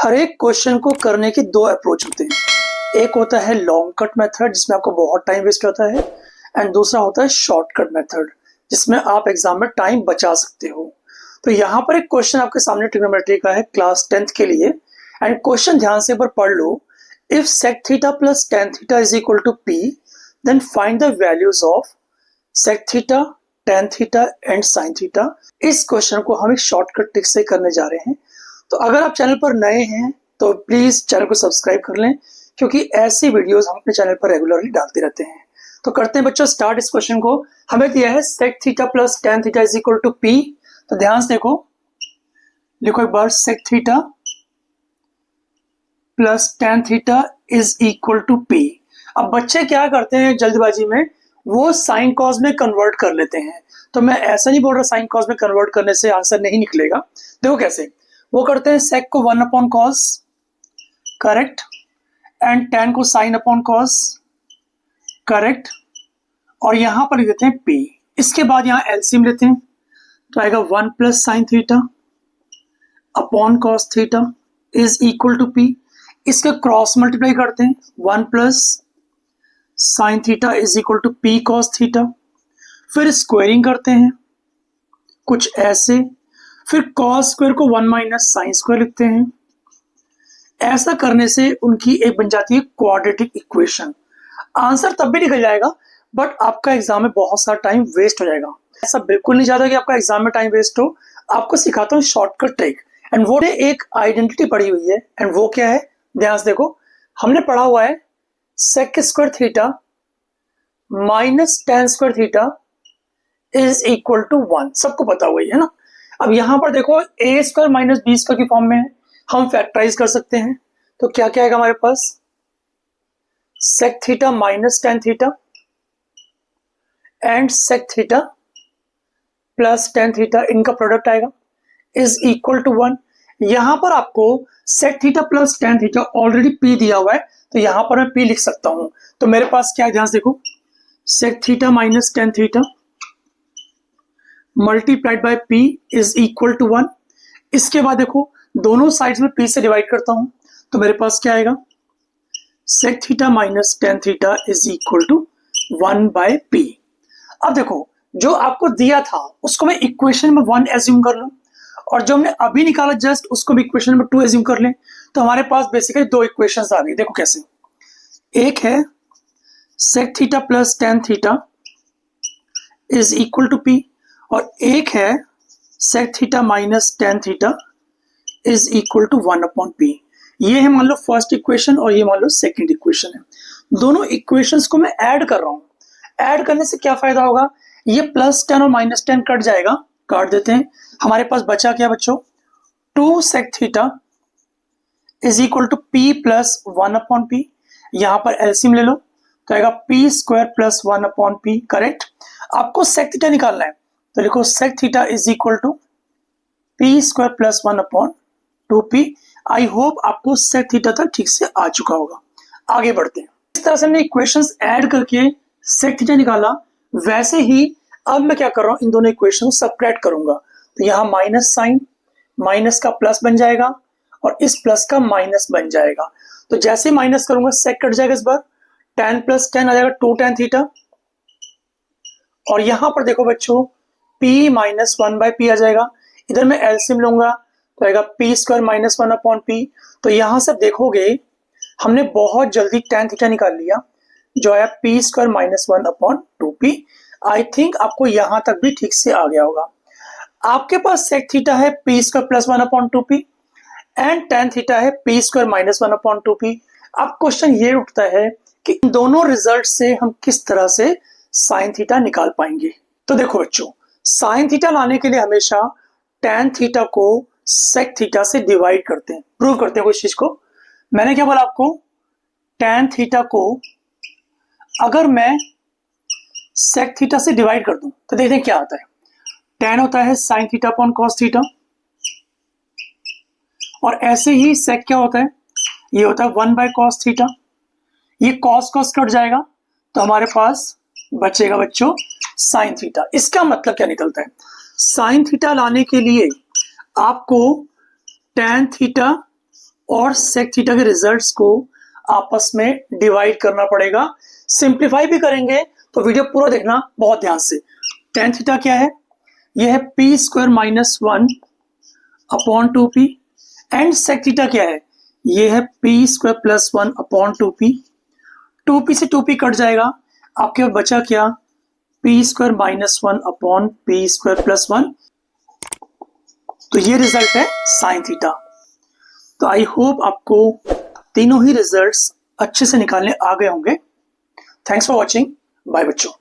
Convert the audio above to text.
हर एक क्वेश्चन को करने के दो अप्रोच होते हैं। एक होता है लॉन्ग कट मेथड जिसमें आपको बहुत टाइम वेस्ट होता है, एंड दूसरा होता है शॉर्ट कट मेथड जिसमें आप एग्जाम में टाइम बचा सकते हो। तो यहाँ पर एक क्वेश्चन आपके सामने ट्रिग्नोमेट्री का है क्लास 10th के लिए, एंड क्वेश्चन ध्यान से एक बार पढ़ लो। If sec theta plus tan theta is equal to p, then find the values of sec theta, tan theta and sine theta. इस क्वेश्चन को हम एक शॉर्टकट ट्रिक से करने जा रहे हैं। तो अगर आप चैनल पर नए हैं तो प्लीज चैनल को सब्सक्राइब कर लें, क्योंकि ऐसी वीडियोस हम अपने चैनल पर रेगुलरली डालते रहते हैं। तो करते हैं बच्चों स्टार्ट इस क्वेश्चन को। हमें दिया है sec theta plus tan theta is equal to p. तो ध्यान से देखो, लिखो एक बार, sec theta plus tan theta is equal to p. अब बच्चे क्या करते हैं जल्दबाजी में, वो साइन कॉस में कन्वर्ट कर लेते हैं। तो मैं ऐसा नहीं बोल रहा साइन कॉस में कन्वर्ट करने से आंसर नहीं निकलेगा। देखो कैसे वो करते हैं, सेक को 1 upon cos, correct, and ten को साइन अपॉन कॉस, करेक्ट, और यहां पर लिख देते हैं पी। इसके बाद यहां एलसीएम लेते हैं तो आएगा 1 plus sine theta upon cos theta is equal to P. इसके क्रॉस मल्टीप्लाई करते हैं, 1 plus sine theta is equal to P cos theta. फिर स्क्वायरिंग करते हैं कुछ ऐसे, फिर कॉस स्क्वायर को 1 माइनस साइन स्क्वायर लिखते हैं। ऐसा करने से उनकी एक बन जाती है क्वाड्रेटिक इक्वेशन। आंसर तब भी निकल जाएगा, बट आपका एग्जाम में बहुत सारा टाइम वेस्ट हो जाएगा। ऐसा बिल्कुल नहीं चाहता कि आपका एग्जाम में टाइम वेस्ट हो। आपको सिखाता हूँ शॉर्टकट ट्रिक, एंड वो एक आइडेंटिटी पड़ी हुई है, एंड वो क्या है, ध्यान से देखो। हमने पढ़ा हुआ है sec square theta minus tan square theta is equal to 1, सबको पता हुआ है ना। अब यहां पर देखो ए स्क्वायर माइनस बी स्क्वायर की फॉर्म में हम फैक्टराइज कर सकते हैं। तो क्या क्या आएगा हमारे पास, sec theta minus tan theta and sec theta plus tan theta, इनका प्रोडक्ट आएगा इज इक्वल टू 1। यहां पर आपको sec theta plus tan theta already p दिया हुआ है, तो यहां पर मैं पी लिख सकता हूं। तो मेरे पास क्या है, ध्यान से देखो, sec theta minus tan theta multiplied by P is equal to 1। इसके बाद देखो दोनों साइड्स में पी से डिवाइड करता हूं, तो मेरे पास क्या आएगा, sec theta minus tan theta is equal to 1 by P. अब देखो जो आपको दिया था उसको मैं इक्वेशन में 1 एज्यूम कर लूं, और जो हमने अभी निकाला जस्ट उसको भी इक्वेशन में 2 एज्यूम कर लें। तो हमारे पास बेसिकली दो इक्वेशंस आ गई। देखो कैसे, एक है sec theta plus tan theta is equal to P, और एक है sec theta minus tan theta is equal to 1 upon P. ये है मान लो फर्स्ट इक्वेशन, और ये मान लो सेकंड इक्वेशन है। दोनों इक्वेशंस को मैं ऐड कर रहा हूं। ऐड करने से क्या फायदा होगा, ये प्लस 10 और माइनस 10 कट जाएगा, काट देते हैं। हमारे पास बचा क्या बच्चों, 2 sec theta is equal to P plus 1 upon P. यहां पर एलसीएम ले लो तो आएगा P square plus 1 upon P, correct. आपको सेक थीटा निकालना है, तो लिखो sec theta is equal to P square plus 1 upon 2p। I hope आपको सेक थीटा तक ठीक से आ चुका होगा। आगे बढ़ते हैं। इस तरह से हमने इक्वेशंस ऐड करके सेक थीटा निकाला, वैसे ही अब मैं क्या कर रहा हूं, इन दोनों इक्वेशन को सबट्रैक्ट करूंगा। तो यहां माइनस साइन, माइनस का प्लस बन जाएगा और इस प्लस का माइनस बन जाएगा। तो जैसे ही माइनस करूंगा सेक कट जाएगा, इस बार टेन प्लस टेन आ जाएगा 2 टेन थीटा, और यहां पर देखो बच्चों p माइनस 1 बाय पी आ जाएगा। इधर मैं एलसीएम लूंगा तो आएगा P square minus 1 upon P. तो यहां से देखोगे हमने बहुत जल्दी टेन थीटा निकाल लिया, जो आया P square minus 1 upon 2p। I think आपको यहां तक भी ठीक से आ गया होगा। आपके पास सेक थीटा है P square plus 1 upon 2p, and tan theta है P square minus 1 upon 2p। अब क्वेश्चन ये उठता है कि इन दोनों रिजल्ट से हम किस तरह से साइन थीटा निकाल पाएंगे। तो देखो बच्चों, साइन थीटा लाने के लिए हमेशा टेन थीटा को सेक थीटा से डिवाइड करते हैं, प्रूव करते हैं कोई चीज को। मैंने क्या बोला आपको, टेन थीटा को अगर मैं सेक थीटा से डिवाइड कर दूं तो देखते हैं क्या आता है। टेन होता है sign theta upon cos theta, और ऐसे ही सेक क्या होता है, ये होता है 1 बाय कॉस थीटा। ये कॉस कॉस कट जाएगा तो हमारे पास बचेगा बच्चों साइन थीटा। इसका मतलब क्या निकलता है, साइन थीटा लाने के लिए आपको टेन थीटा और सेक थीटा के रिजल्ट्स को आपस में डिवाइड करना पड़ेगा। सिंप्लीफाई भी करेंगे तो वीडियो पूरा देखना बहुत ध्यान से। टेन थीटा क्या है? यह है P square minus 1 upon 2p। And sec theta क्या है? यह है P square plus 1 upon 2p। 2p से 2p कट जाएगा, आपके पास बचा क्या? P square minus 1 upon P square plus 1। तो ये रिजल्ट है साइन थीटा। तो आई होप आपको तीनों ही रिजल्ट्स अच्छे से निकालने आ गए होंगे। Thanks for watching. बाय बच्चों।